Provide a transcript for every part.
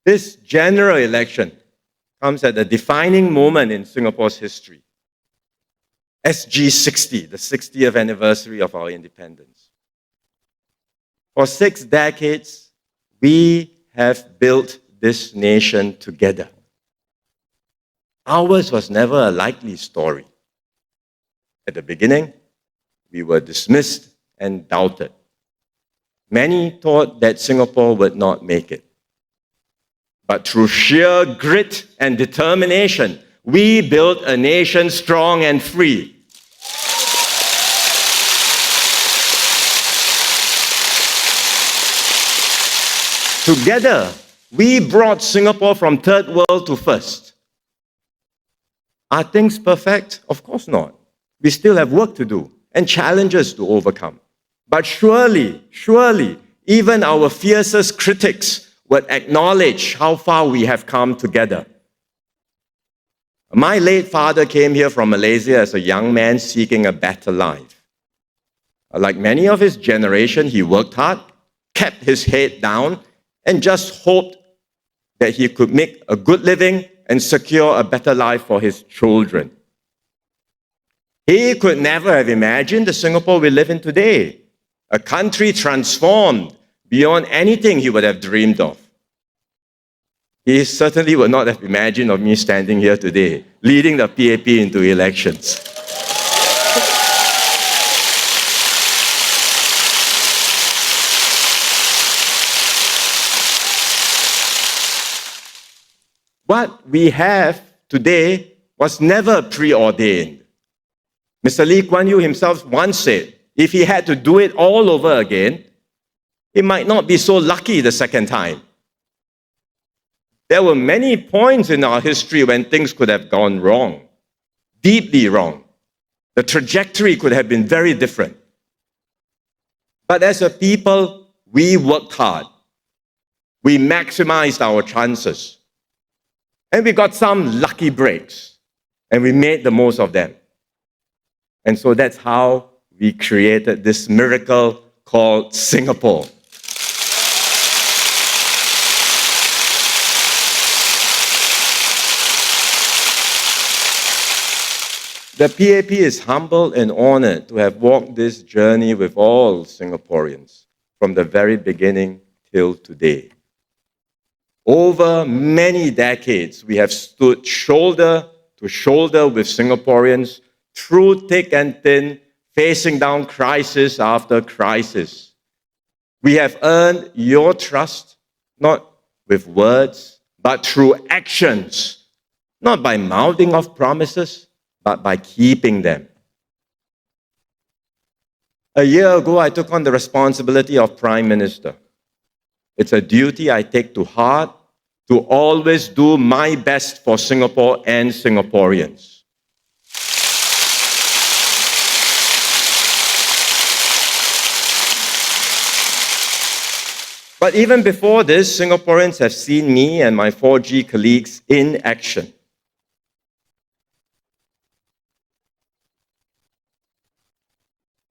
This general election comes at a defining moment in Singapore's history. SG60, the 60th anniversary of our independence. For 6 decades, we have built this nation together. Ours was never a likely story. At the beginning, we were dismissed and doubted. Many thought that Singapore would not make it. But through sheer grit and determination, we built a nation strong and free. Together, we brought Singapore from third world to first. Are things perfect? Of course not. We still have work to do and challenges to overcome. But surely, even our fiercest critics would acknowledge how far we have come together. My late father came here from Malaysia as a young man seeking a better life. Like many of his generation, he worked hard, kept his head down, and just hoped that he could make a good living and secure a better life for his children. He could never have imagined the Singapore we live in today, a country transformed beyond anything he would have dreamed of. He certainly would not have imagined of me standing here today, leading the PAP into elections. What we have today was never preordained. Mr. Lee Kuan Yew himself once said, if he had to do it all over again, he might not be so lucky the second time. There were many points in our history when things could have gone wrong, deeply wrong. The trajectory could have been very different. But as a people, we worked hard. We maximized our chances. And we got some lucky breaks, and we made the most of them. And so that's how we created this miracle called Singapore. The PAP is humbled and honored to have walked this journey with all Singaporeans from the very beginning till today. Over many decades, we have stood shoulder to shoulder with Singaporeans through thick and thin, facing down crisis after crisis. We have earned your trust, not with words, but through actions, not by mouthing off promises, but by keeping them. A year ago, I took on the responsibility of Prime Minister. It's a duty I take to heart to always do my best for Singapore and Singaporeans. But even before this, Singaporeans have seen me and my 4G colleagues in action.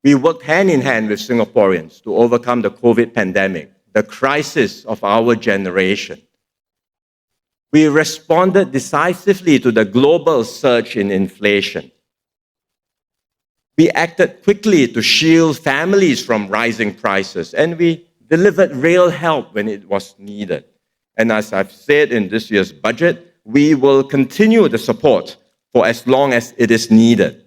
We worked hand in hand with Singaporeans to overcome the COVID pandemic, the crisis of our generation. We responded decisively to the global surge in inflation. We acted quickly to shield families from rising prices, and we delivered real help when it was needed. And as I've said in this year's budget, we will continue the support for as long as it is needed.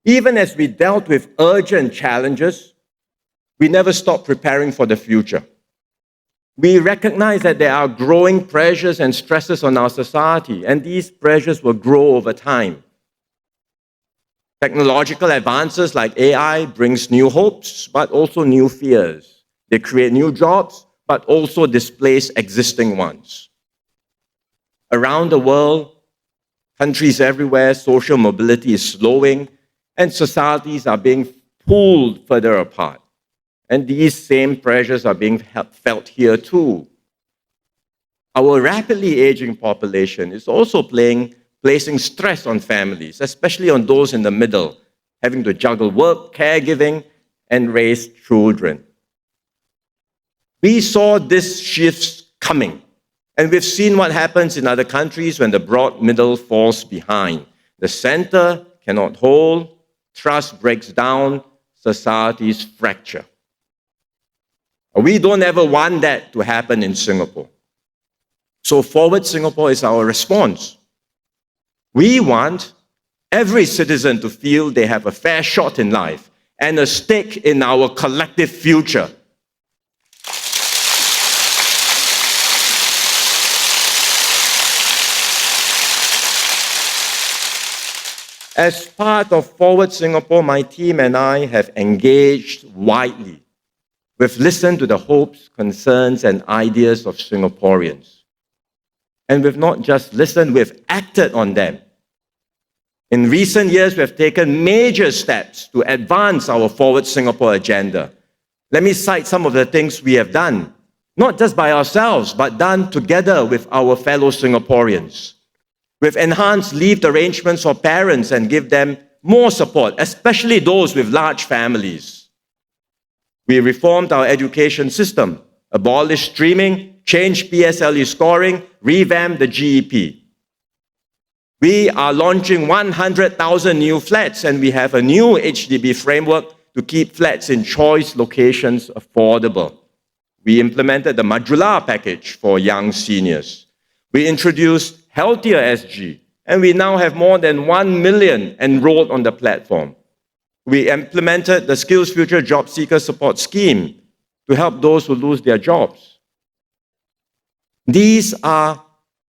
Even as we dealt with urgent challenges, we never stopped preparing for the future. We recognize that there are growing pressures and stresses on our society, and these pressures will grow over time. Technological advances like AI brings new hopes, but also new fears. They create new jobs, but also displace existing ones. Around the world, countries everywhere, social mobility is slowing, and societies are being pulled further apart. And these same pressures are being felt here too. Our rapidly aging population is also placing stress on families, especially on those in the middle, having to juggle work, caregiving, and raise children. We saw this shift coming, and we've seen what happens in other countries when the broad middle falls behind. The center cannot hold, trust breaks down, societies fracture. We don't ever want that to happen in Singapore. So Forward Singapore is our response. We want every citizen to feel they have a fair shot in life and a stake in our collective future. As part of Forward Singapore, my team and I have engaged widely. We've listened to the hopes, concerns, and ideas of Singaporeans. And we've not just listened, we've acted on them. In recent years, we have taken major steps to advance our Forward Singapore agenda. Let me cite some of the things we have done, not just by ourselves, but done together with our fellow Singaporeans. We've enhanced leave arrangements for parents and give them more support, especially those with large families. We reformed our education system, abolished streaming, changed PSLE scoring, revamped the GEP. We are launching 100,000 new flats, and we have a new HDB framework to keep flats in choice locations affordable. We implemented the Modular package for young seniors. We introduced Healthier SG, and we now have more than 1 million enrolled on the platform. We implemented the Skills Future Job Seeker Support Scheme to help those who lose their jobs. These are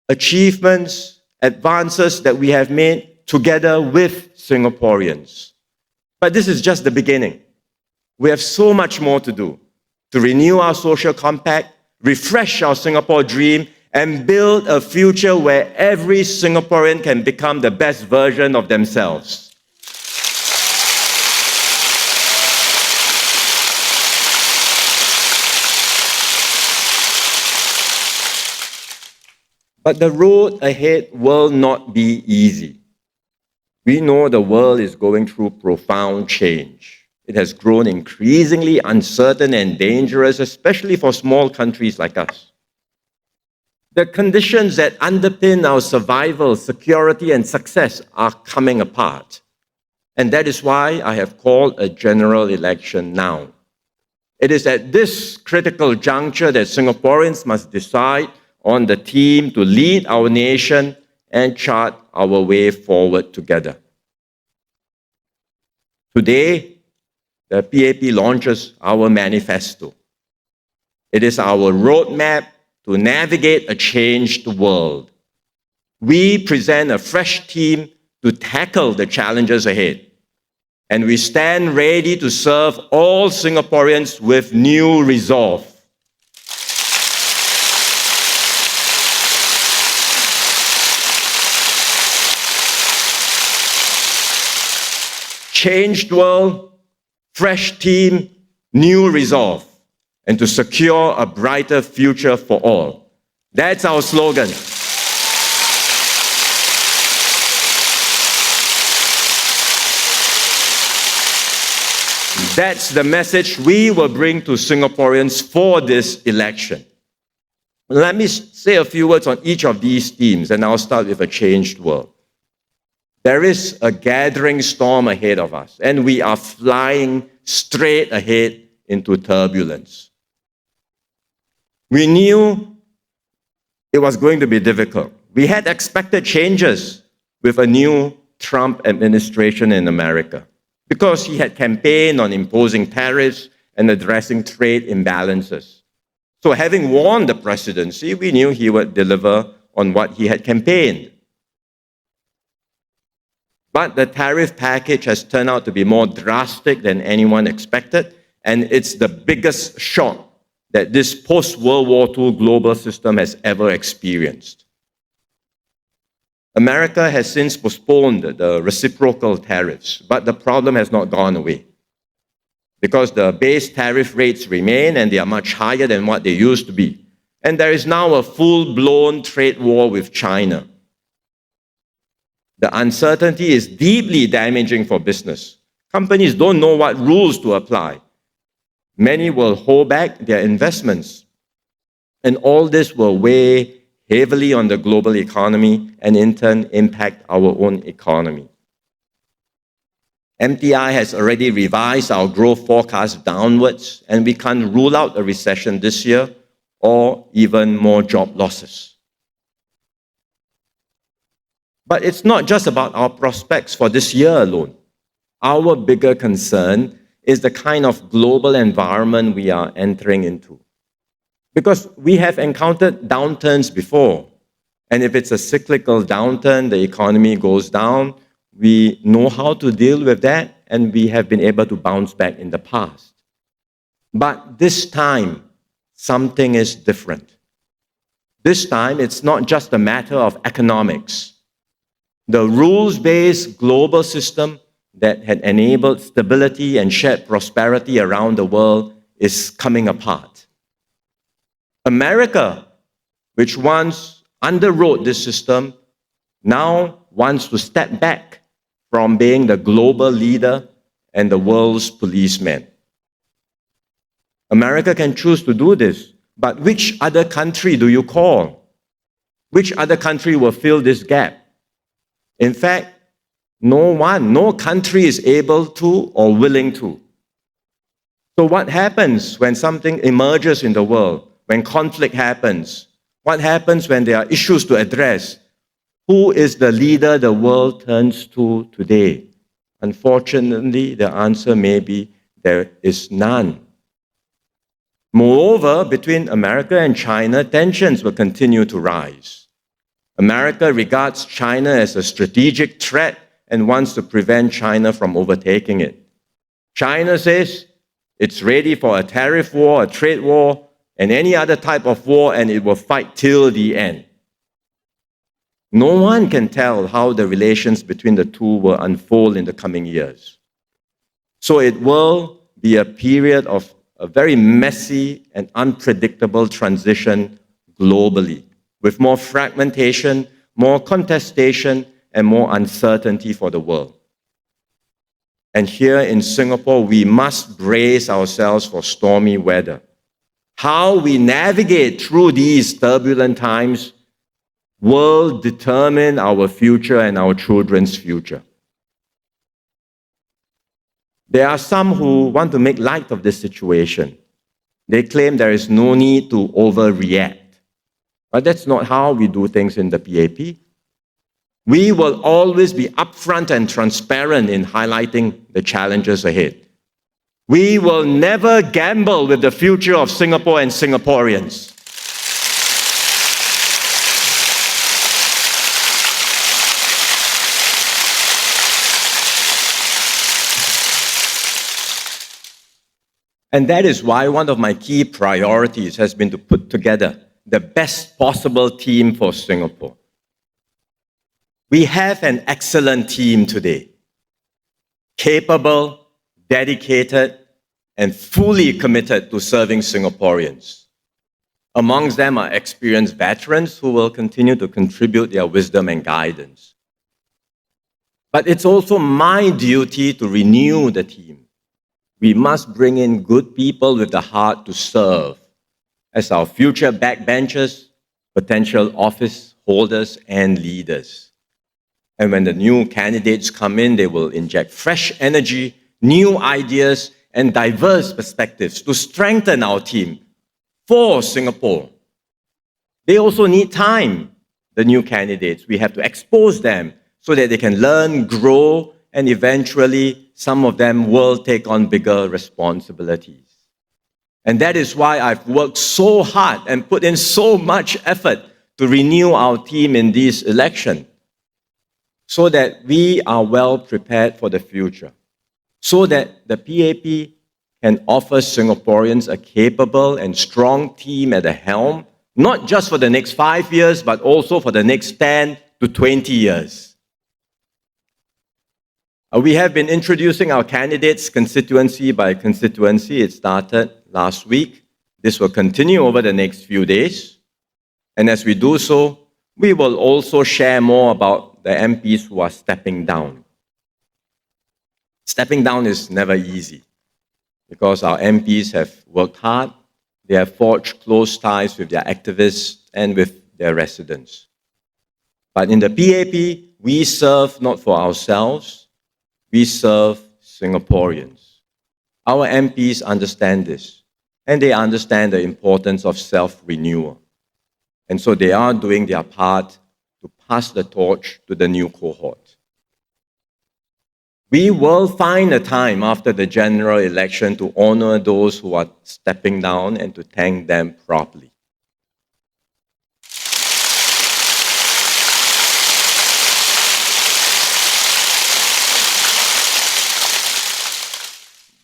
achievements, advances that we have made together with Singaporeans. But this is just the beginning. We have so much more to do to renew our social compact, refresh our Singapore dream, and build a future where every Singaporean can become the best version of themselves. But the road ahead will not be easy. We know the world is going through profound change. It has grown increasingly uncertain and dangerous, especially for small countries like us. The conditions that underpin our survival, security, and success are coming apart. And that is why I have called a general election now. It is at this critical juncture that Singaporeans must decide on the team to lead our nation and chart our way forward together. Today, the PAP launches our manifesto. It is our roadmap to navigate a changed world. We present a fresh team to tackle the challenges ahead. And we stand ready to serve all Singaporeans with new resolve. Changed world, fresh team, new resolve, and to secure a brighter future for all. That's our slogan. That's the message we will bring to Singaporeans for this election. Let me say a few words on each of these themes, and I'll start with a changed world. There is a gathering storm ahead of us, and we are flying straight ahead into turbulence. We knew it was going to be difficult. We had expected changes with a new Trump administration in America because he had campaigned on imposing tariffs and addressing trade imbalances. So having won the presidency, we knew he would deliver on what he had campaigned. But the tariff package has turned out to be more drastic than anyone expected, and it's the biggest shock that this post-World War II global system has ever experienced. America has since postponed the reciprocal tariffs, but the problem has not gone away because the base tariff rates remain and they are much higher than what they used to be. And there is now a full-blown trade war with China. The uncertainty is deeply damaging for business. Companies don't know what rules to apply. Many will hold back their investments. And all this will weigh heavily on the global economy and in turn impact our own economy. MTI has already revised our growth forecast downwards, and we can't rule out a recession this year or even more job losses. But it's not just about our prospects for this year alone. Our bigger concern is the kind of global environment we are entering into. Because we have encountered downturns before. And if it's a cyclical downturn, the economy goes down, we know how to deal with that, and we have been able to bounce back in the past. But this time, something is different. This time, it's not just a matter of economics. The rules-based global system that had enabled stability and shared prosperity around the world is coming apart. America, which once underwrote this system, now wants to step back from being the global leader and the world's policeman. America can choose to do this, but which other country do you call? Which other country will fill this gap? In fact, no country is able to or willing to. So what happens when something emerges in the world, when conflict happens? What happens when there are issues to address? Who is the leader the world turns to today? Unfortunately, the answer may be there is none. Moreover, between America and China, tensions will continue to rise. America regards China as a strategic threat and wants to prevent China from overtaking it. China says it's ready for a tariff war, a trade war, and any other type of war, and it will fight till the end. No one can tell how the relations between the two will unfold in the coming years. So it will be a period of a very messy and unpredictable transition globally, with more fragmentation, more contestation, and more uncertainty for the world. And here in Singapore, we must brace ourselves for stormy weather. How we navigate through these turbulent times will determine our future and our children's future. There are some who want to make light of this situation. They claim there is no need to overreact. But that's not how we do things in the PAP. We will always be upfront and transparent in highlighting the challenges ahead. We will never gamble with the future of Singapore and Singaporeans. And that is why one of my key priorities has been to put together the best possible team for Singapore. We have an excellent team today, capable, dedicated, and fully committed to serving Singaporeans. Amongst them are experienced veterans who will continue to contribute their wisdom and guidance. But it's also my duty to renew the team. We must bring in good people with the heart to serve as our future backbenchers, potential office holders, and leaders. And when the new candidates come in, they will inject fresh energy, new ideas, and diverse perspectives to strengthen our team for Singapore. They also need time, the new candidates. We have to expose them so that they can learn, grow, and eventually some of them will take on bigger responsibilities. And that is why I've worked so hard and put in so much effort to renew our team in this election, so that we are well prepared for the future, so that the PAP can offer Singaporeans a capable and strong team at the helm, not just for the next 5 years, but also for the next 10 to 20 years. We have been introducing our candidates constituency by constituency. It started last week. This will continue over the next few days. And as we do so, we will also share more about the MPs who are stepping down. Stepping down is never easy because our MPs have worked hard, They have forged close ties with their activists and with their residents. But in the PAP, we serve not for ourselves, we serve Singaporeans. Our MPs understand this, and they understand the importance of self-renewal. And so they are doing their part to pass the torch to the new cohort. We will find a time after the general election to honor those who are stepping down and to thank them properly.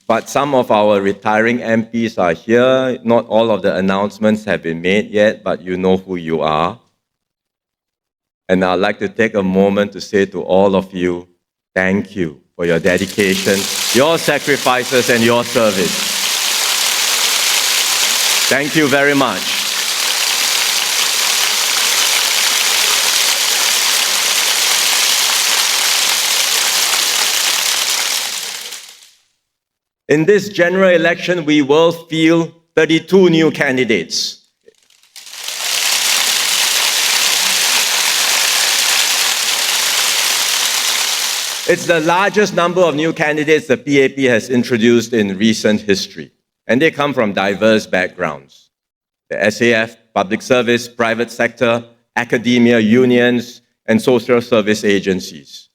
But some of our retiring MPs are here. Not all of the announcements have been made yet, but you know who you are. And I'd like to take a moment to say to all of you, thank you for your dedication, your sacrifices, and your service. Thank you very much. In this general election, we will field 32 new candidates. It's the largest number of new candidates the PAP has introduced in recent history, and they come from diverse backgrounds. The SAF, public service, private sector, academia, unions, and social service agencies.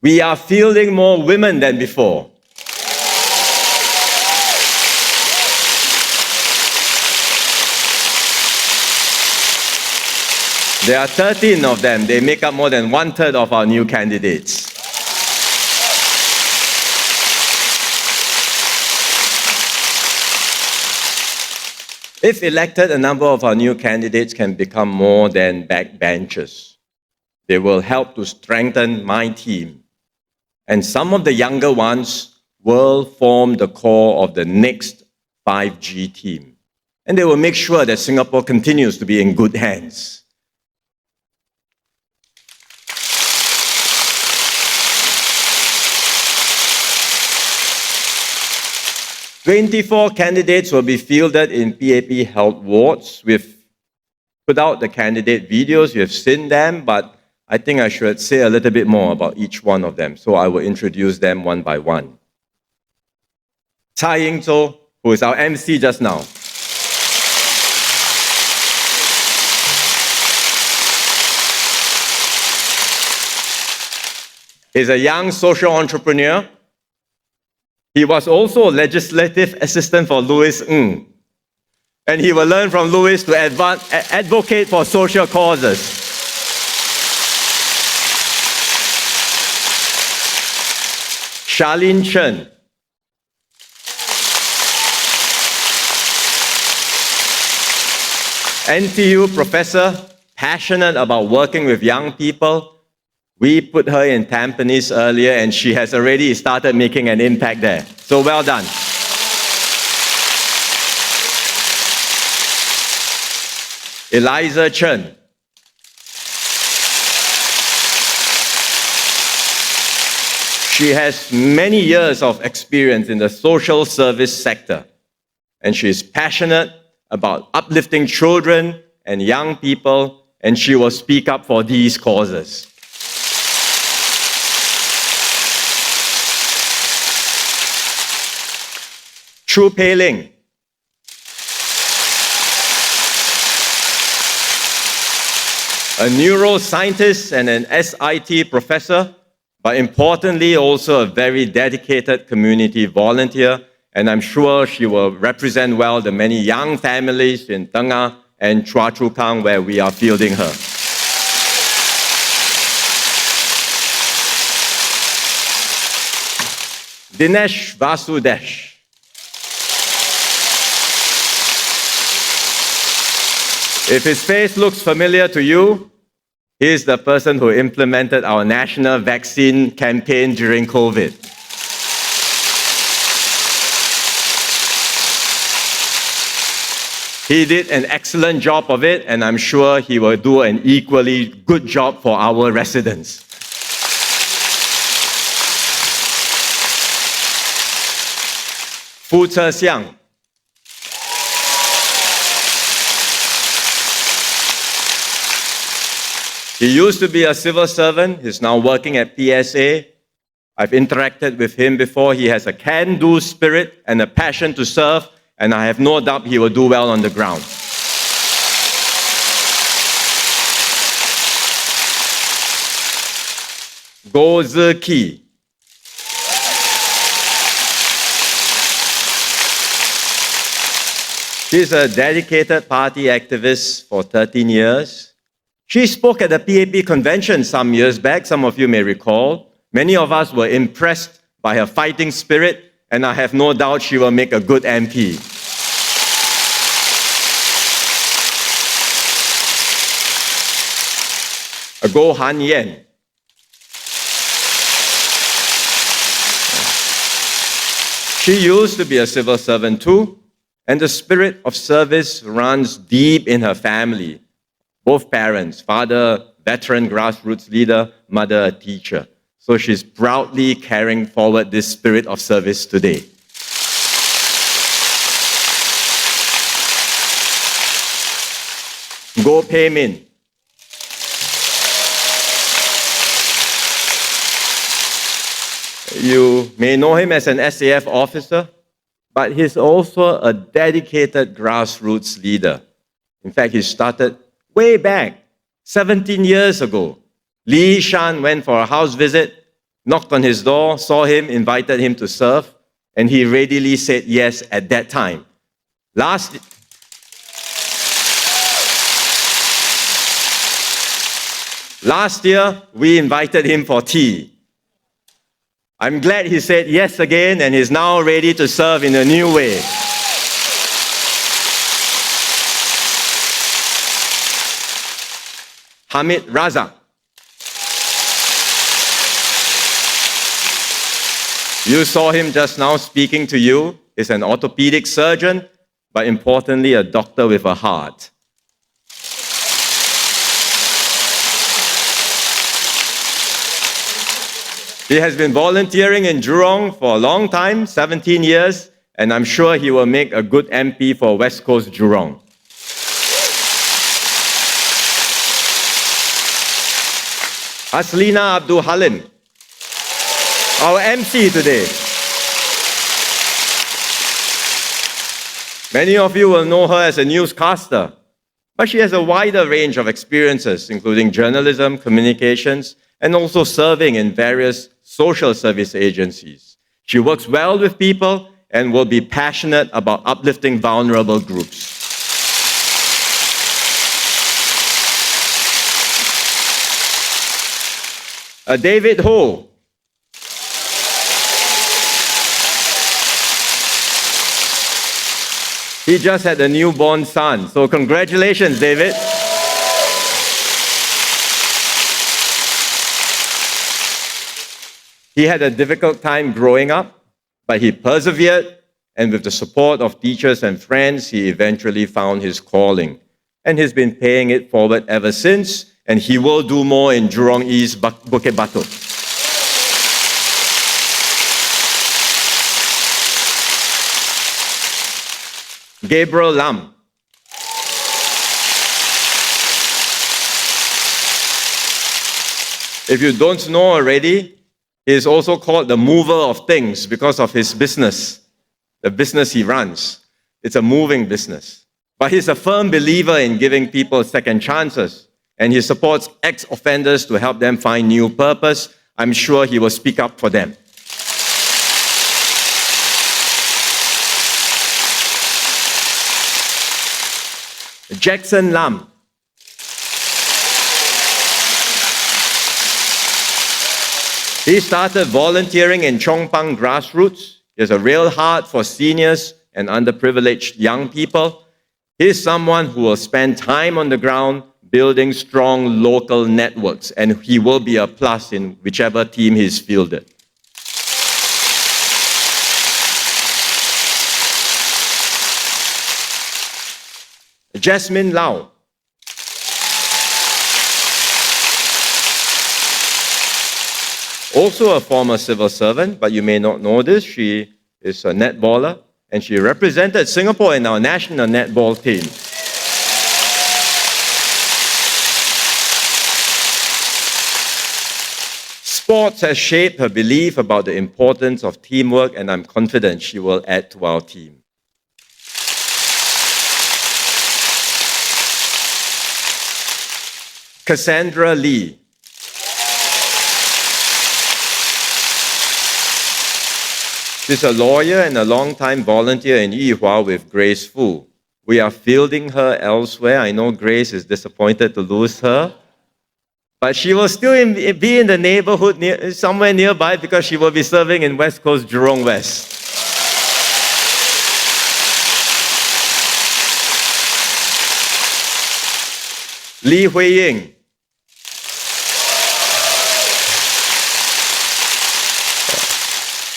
We are fielding more women than before. There are 13 of them. They make up more than 1/3 of our new candidates. If elected, a number of our new candidates can become more than backbenchers. They will help to strengthen my team. And some of the younger ones will form the core of the next 5G team. And they will make sure that Singapore continues to be in good hands. 24 candidates will be fielded in PAP-held wards. We've put out the candidate videos, you have seen them, but I think I should say a little bit more about each one of them, so I will introduce them one by one. Tsai Ying-zhou, who is our MC just now. He's a young social entrepreneur. He was also a legislative assistant for Louis Ng. And he will learn from Louis to advocate for social causes. Charlene Chen. NTU professor, passionate about working with young people. We put her in Tampines earlier, and she has already started making an impact there. So well done. Eliza Chen. She has many years of experience in the social service sector, and she is passionate about uplifting children and young people, and she will speak up for these causes. Chu Pei Ling. A neuroscientist and an SIT professor, but importantly also a very dedicated community volunteer, and I'm sure she will represent well the many young families in Tengah and Choa Chu Kang where we are fielding her. Dinesh Vasudesh. If his face looks familiar to you, he is the person who implemented our national vaccine campaign during COVID. He did an excellent job of it, and I'm sure he will do an equally good job for our residents. Fu Zhexiang. He used to be a civil servant. He's now working at PSA. I've interacted with him before. He has a can-do spirit and a passion to serve, and I have no doubt he will do well on the ground. Go Zeki. She's a dedicated party activist for 13 years. She spoke at the PAP convention some years back, some of you may recall. Many of us were impressed by her fighting spirit, and I have no doubt she will make a good MP. Go Han Yen. She used to be a civil servant too, and the spirit of service runs deep in her family. Both parents, father, veteran grassroots leader, mother, a teacher. So she's proudly carrying forward this spirit of service today. Go Pei Min. You may know him as an SAF officer, but he's also a dedicated grassroots leader. In fact, he started way back, 17 years ago. Li Shan went for a house visit, knocked on his door, saw him, invited him to serve, and he readily said yes at that time. Last year, we invited him for tea. I'm glad he said yes again and is now ready to serve in a new way. Hamid Raza. You saw him just now speaking to you. He's an orthopedic surgeon, but importantly, a doctor with a heart. He has been volunteering in Jurong for a long time, 17 years, and I'm sure he will make a good MP for West Coast Jurong. Haslina Abdul Halim, our MC today. Many of you will know her as a newscaster, but she has a wider range of experiences, including journalism, communications, and also serving in various social service agencies. She works well with people and will be passionate about uplifting vulnerable groups. David Ho. He just had a newborn son, so congratulations, David. He had a difficult time growing up, but he persevered, and with the support of teachers and friends, he eventually found his calling. And he's been paying it forward ever since, and he will do more in Jurong East, Bukit Batok. Gabriel Lam. If you don't know already, he is also called the mover of things because of his business, the business he runs. It's a moving business. But he's a firm believer in giving people second chances, and he supports ex-offenders to help them find new purpose. I'm sure he will speak up for them. Jackson Lam. He started volunteering in Chongpang grassroots. He has a real heart for seniors and underprivileged young people. He is someone who will spend time on the ground building strong local networks, and he will be a plus in whichever team he's fielded. Jasmine Lau. Also a former civil servant, but you may not know this. She is a netballer, and she represented Singapore in our national netball team. Sports has shaped her belief about the importance of teamwork, and I'm confident she will add to our team. Cassandra Lee. She's a lawyer and a long-time volunteer in Yihua with Grace Fu. We are fielding her elsewhere. I know Grace is disappointed to lose her. But she will still be in the neighborhood somewhere nearby because she will be serving in West Coast Jurong West. Li Hui-ying.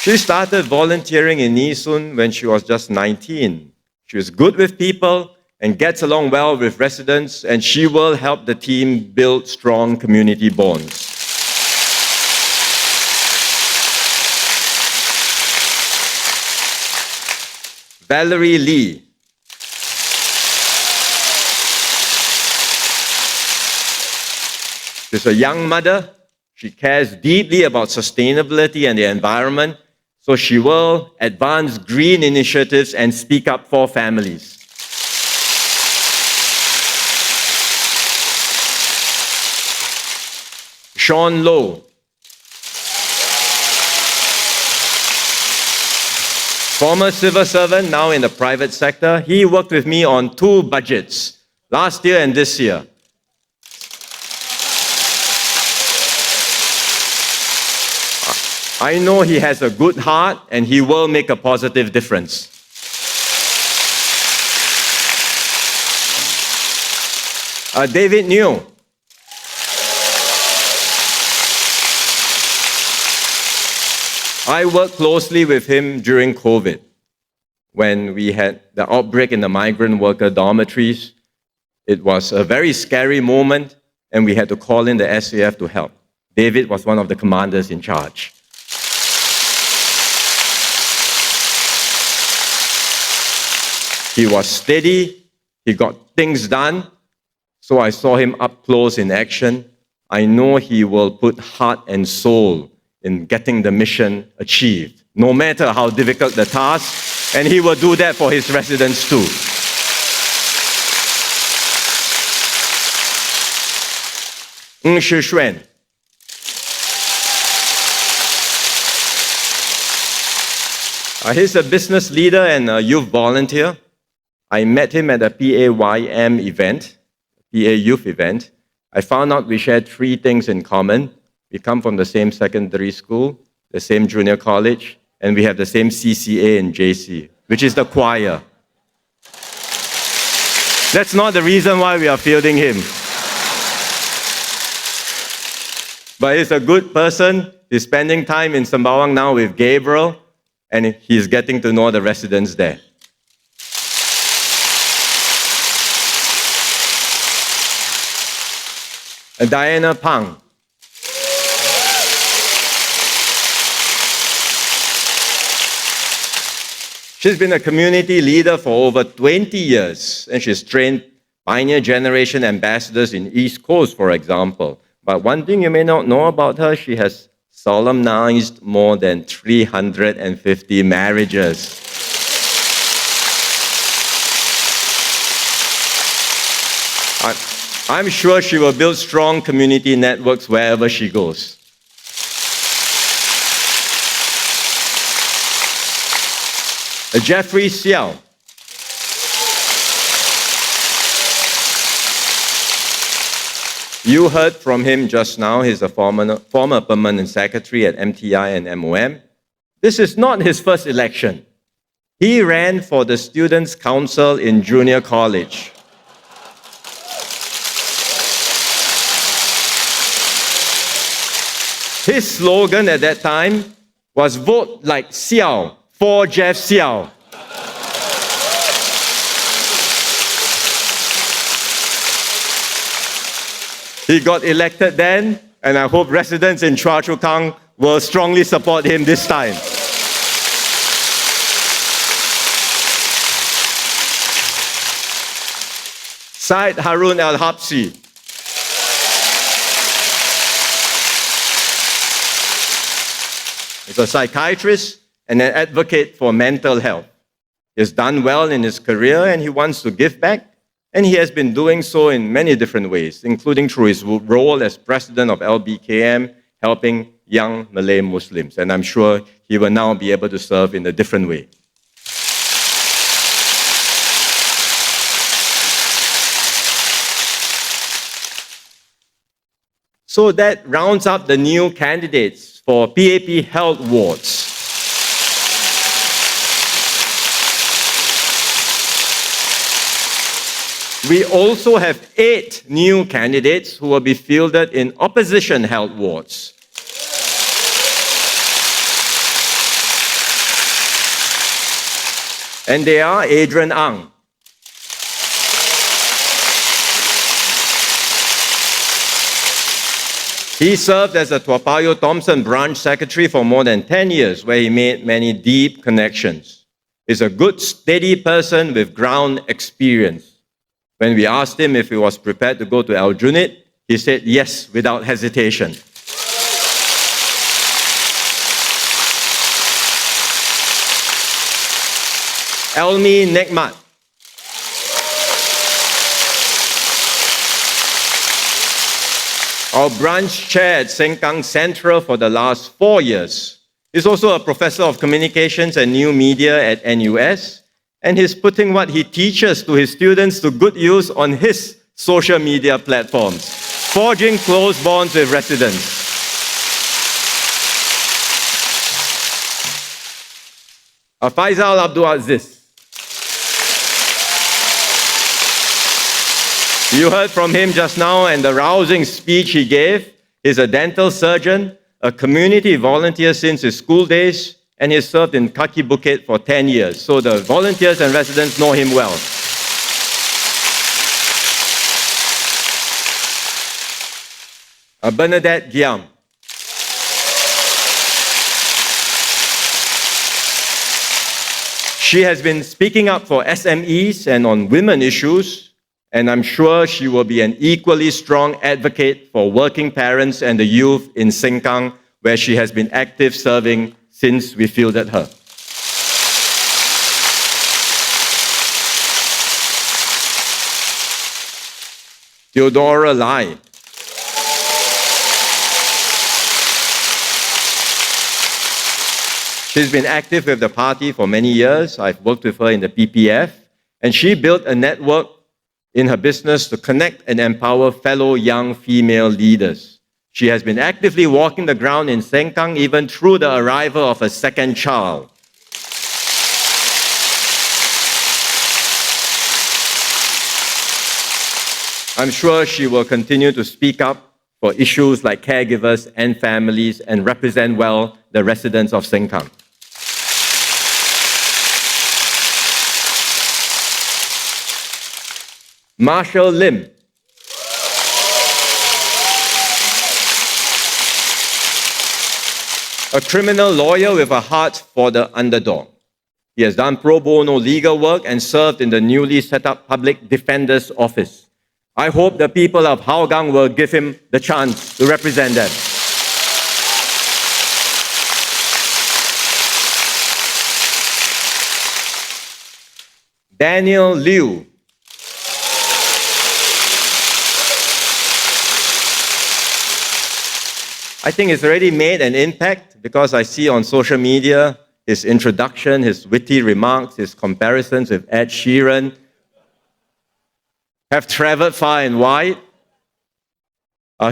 She started volunteering in Nee-Soon when she was just 19. She was good with people and gets along well with residents, and she will help the team build strong community bonds. Valerie Lee. She's a young mother. She cares deeply about sustainability and the environment, so she will advance green initiatives and speak up for families. Sean Lowe. Former civil servant, now in the private sector. He worked with me on 2 budgets, last year and this year. I know he has a good heart and he will make a positive difference. David New. I worked closely with him during COVID when we had the outbreak in the migrant worker dormitories. It was a very scary moment and we had to call in the SAF to help. David was one of the commanders in charge. He was steady, he got things done, so I saw him up close in action. I know he will put heart and soul in getting the mission achieved, no matter how difficult the task, and he will do that for his residents too. Ng Shi Xuan. He's a business leader and a youth volunteer. I met him at a PAYM event, PA youth event. I found out we shared 3 things in common. We come from the same secondary school, the same junior college, and we have the same CCA and JC, which is the choir. That's not the reason why we are fielding him. But he's a good person. He's spending time in Sembawang now with Gabriel, and he's getting to know the residents there. Diana Pang. She's been a community leader for over 20 years, and she's trained Pioneer Generation ambassadors in East Coast, for example. But one thing you may not know about her, she has solemnized more than 350 marriages. I'm sure she will build strong community networks wherever she goes. Jeffrey Xiao. You heard from him just now. He's a former permanent secretary at MTI and MOM. This is not his first election. He ran for the Students' Council in junior college. His slogan at that time was "Vote like Xiao for Jeff Xiao." He got elected then, and I hope residents in Choa Chu Kang will strongly support him this time. Syed Harun Al-Habsi. He's a psychiatrist and an advocate for mental health. He has done well in his career and he wants to give back. And he has been doing so in many different ways, including through his role as president of LBKM, helping young Malay Muslims. And I'm sure he will now be able to serve in a different way. So that rounds up the new candidates for PAP Health Wards. We also have 8 new candidates who will be fielded in opposition health wards. And they are Adrian Ang, he served as a Tua Payoh Thompson branch secretary for more than 10 years, where he made many deep connections. He's a good, steady person with ground experience. When we asked him if he was prepared to go to Aljunied, he said yes without hesitation. Elmi Nekmat. Our branch chair at Sengkang Central for the last 4 years. He's also a professor of communications and new media at NUS, and he's putting what he teaches to his students to good use on his social media platforms, forging close bonds with residents. Faisal Abdul Aziz. You heard from him just now and the rousing speech he gave. He's a dental surgeon, a community volunteer since his school days, and he's served in Kaki Bukit for 10 years. So the volunteers and residents know him well. Bernadette Giam. She has been speaking up for SMEs and on women issues, and I'm sure she will be an equally strong advocate for working parents and the youth in Sengkang, where she has been active serving since we fielded her. Theodora Lai. She's been active with the party for many years. I've worked with her in the PPF, and she built a network in her business to connect and empower fellow young female leaders. She has been actively walking the ground in Sengkang even through the arrival of a second child. I'm sure she will continue to speak up for issues like caregivers and families and represent well the residents of Sengkang. Marshall Lim. A criminal lawyer with a heart for the underdog. He has done pro bono legal work and served in the newly set up Public Defender's Office. I hope the people of Hougang will give him the chance to represent them. Daniel Liu. I think it's already made an impact because I see on social media his introduction, his witty remarks, his comparisons with Ed Sheeran have traveled far and wide.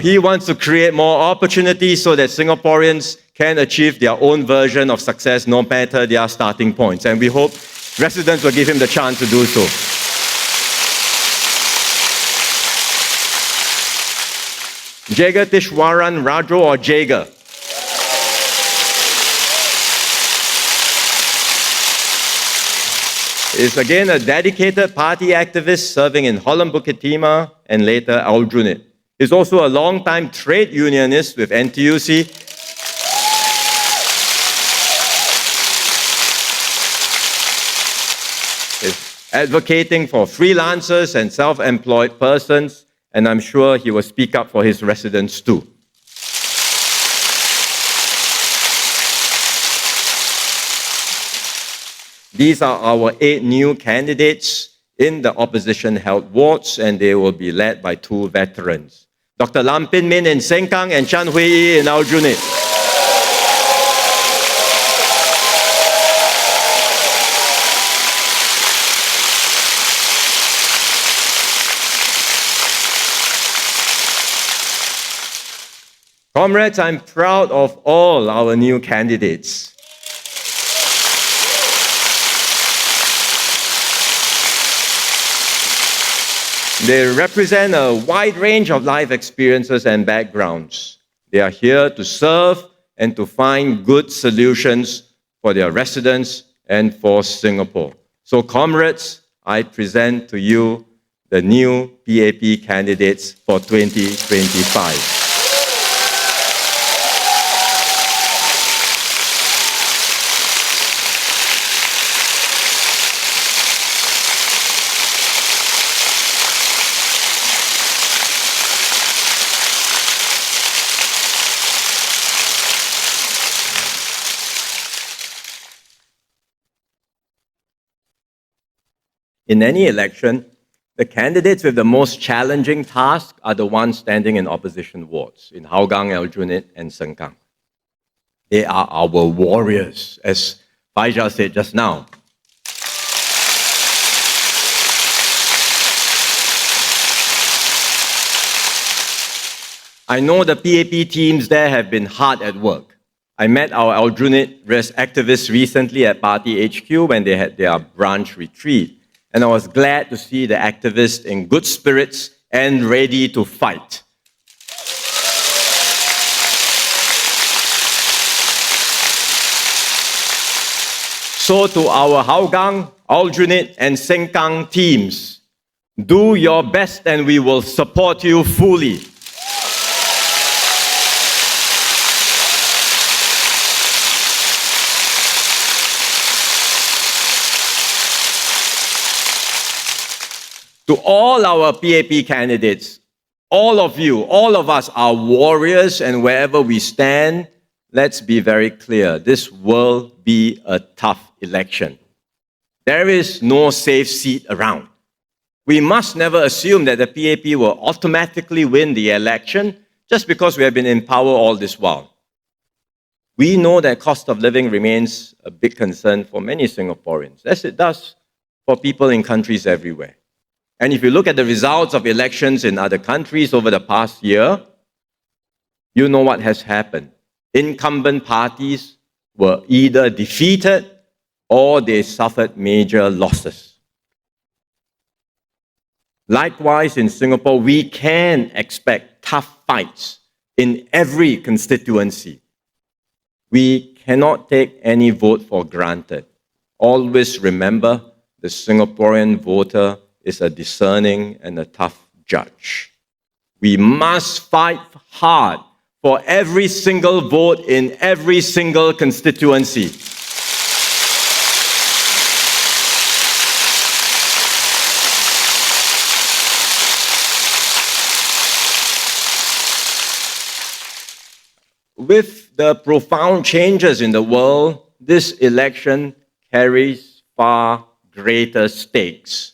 He wants to create more opportunities so that Singaporeans can achieve their own version of success no matter their starting points. And we hope residents will give him the chance to do so. Jagatishwaran Raju or Jaga. Is again a dedicated party activist serving in Holland Bukit Timah and later Aljunied. He's also a long-time trade unionist with NTUC. He's advocating for freelancers and self-employed persons, and I'm sure he will speak up for his residents too. These are our 8 new candidates in the opposition-held wards, and they will be led by 2 veterans, Dr. Lam Pin Min in Sengkang and Chan Hui Yi in Aljunied. Comrades, I'm proud of all our new candidates. They represent a wide range of life experiences and backgrounds. They are here to serve and to find good solutions for their residents and for Singapore. So, comrades, I present to you the new PAP candidates for 2025. In any election, the candidates with the most challenging task are the ones standing in opposition wards in Hougang, Aljunied, and Sengkang. They are our warriors, as Faisal said just now. I know the PAP teams there have been hard at work. I met our Aljunied activists recently at Party HQ when they had their branch retreat. And I was glad to see the activists in good spirits and ready to fight. So to our Hougang, Aljunied, and Sengkang teams, do your best and we will support you fully. To all our PAP candidates, all of you, all of us are warriors, and wherever we stand, let's be very clear. This will be a tough election. There is no safe seat around. We must never assume that the PAP will automatically win the election just because we have been in power all this while. We know that cost of living remains a big concern for many Singaporeans, as it does for people in countries everywhere. And if you look at the results of elections in other countries over the past year, you know what has happened. Incumbent parties were either defeated or they suffered major losses. Likewise, in Singapore, we can expect tough fights in every constituency. We cannot take any vote for granted. Always remember, the Singaporean voter is a discerning and a tough judge. We must fight hard for every single vote in every single constituency. With the profound changes in the world, this election carries far greater stakes.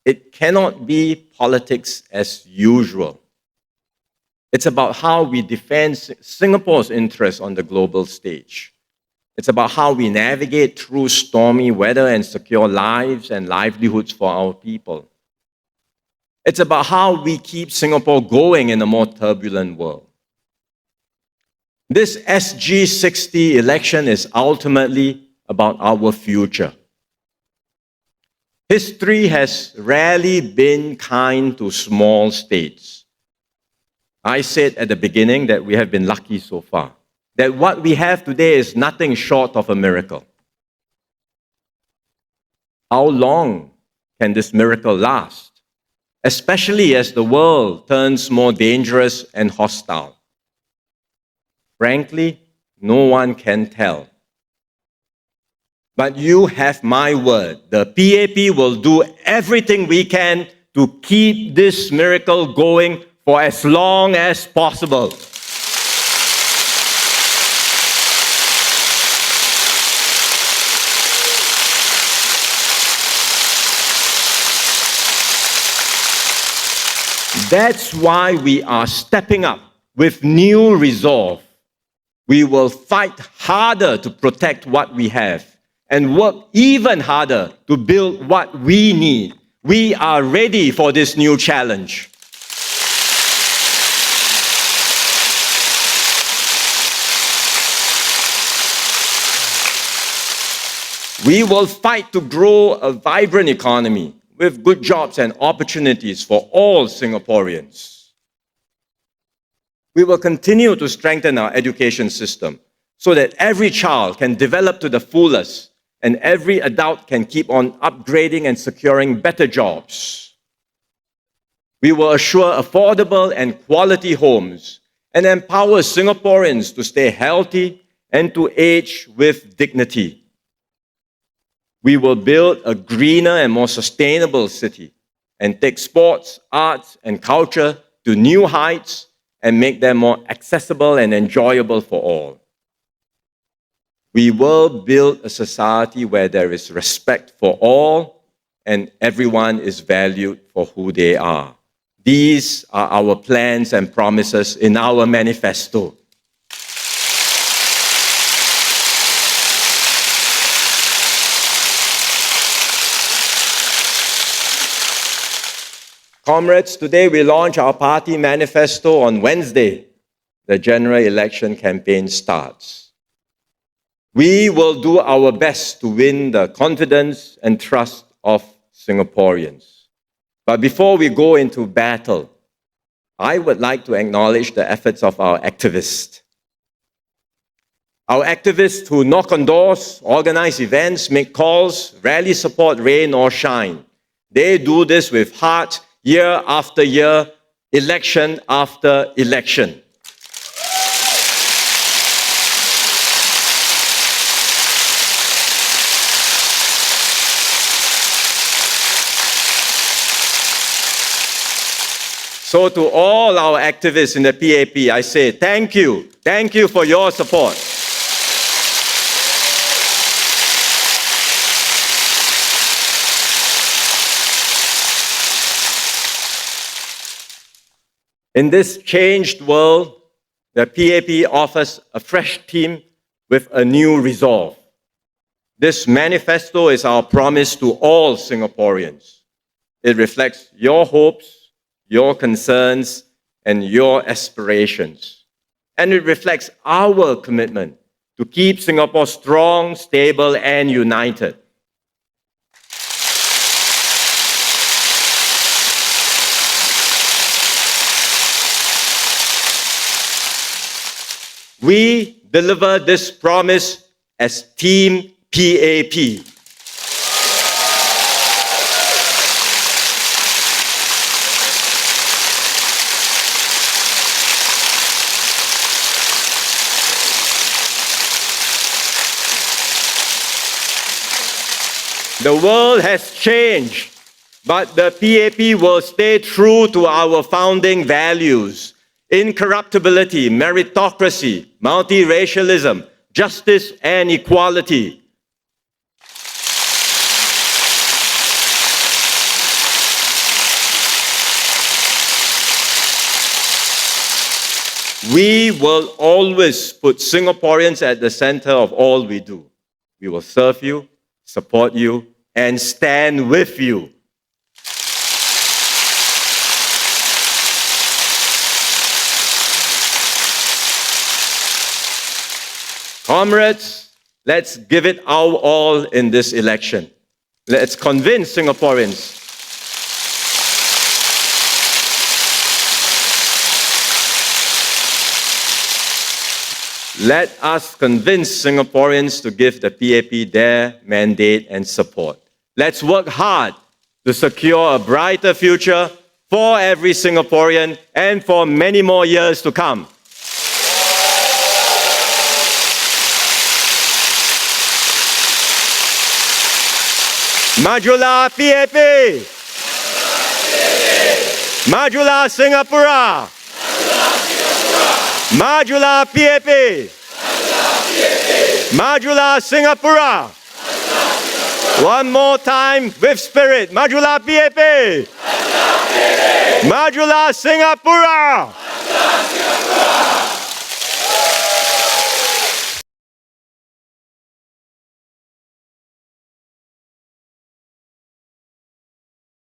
It cannot be politics as usual. It's about how we defend Singapore's interests on the global stage. It's about how we navigate through stormy weather and secure lives and livelihoods for our people. It's about how we keep Singapore going in a more turbulent world. This SG60 election is ultimately about our future. History has rarely been kind to small states. I said at the beginning that we have been lucky so far, that what we have today is nothing short of a miracle. How long can this miracle last? Especially as the world turns more dangerous and hostile. Frankly, no one can tell. But you have my word. The PAP will do everything we can to keep this miracle going for as long as possible. That's why we are stepping up with new resolve. We will fight harder to protect what we have and work even harder to build what we need. We are ready for this new challenge. We will fight to grow a vibrant economy with good jobs and opportunities for all Singaporeans. We will continue to strengthen our education system so that every child can develop to the fullest and every adult can keep on upgrading and securing better jobs. We will assure affordable and quality homes and empower Singaporeans to stay healthy and to age with dignity. We will build a greener and more sustainable city and take sports, arts, and culture to new heights and make them more accessible and enjoyable for all. We will build a society where there is respect for all and everyone is valued for who they are. These are our plans and promises in our manifesto. Comrades, today we launch our party manifesto on Wednesday. The general election campaign starts. We will do our best to win the confidence and trust of Singaporeans. But before we go into battle, I would like to acknowledge the efforts of our activists. Our activists who knock on doors, organize events, make calls, rally support, rain or shine. They do this with heart, year after year, election after election. So to all our activists in the PAP, I say thank you. Thank you for your support. In this changed world, the PAP offers a fresh team with a new resolve. This manifesto is our promise to all Singaporeans. It reflects your hopes, your concerns, and your aspirations. And it reflects our commitment to keep Singapore strong, stable, and united. We deliver this promise as Team PAP. The world has changed, but the PAP will stay true to our founding values: incorruptibility, meritocracy, multiracialism, justice and equality. We will always put Singaporeans at the center of all we do. We will serve you, support you, and stand with you. Comrades, let's give it our all in this election. Let's convince Singaporeans. Let us convince Singaporeans to give the PAP their mandate and support. Let's work hard to secure a brighter future for every Singaporean and for many more years to come. Majulah PAP! Majulah Singapura! Majulah PAP! Majulah Singapura! One more time with spirit. Majulah PAP! Majulah Singapura!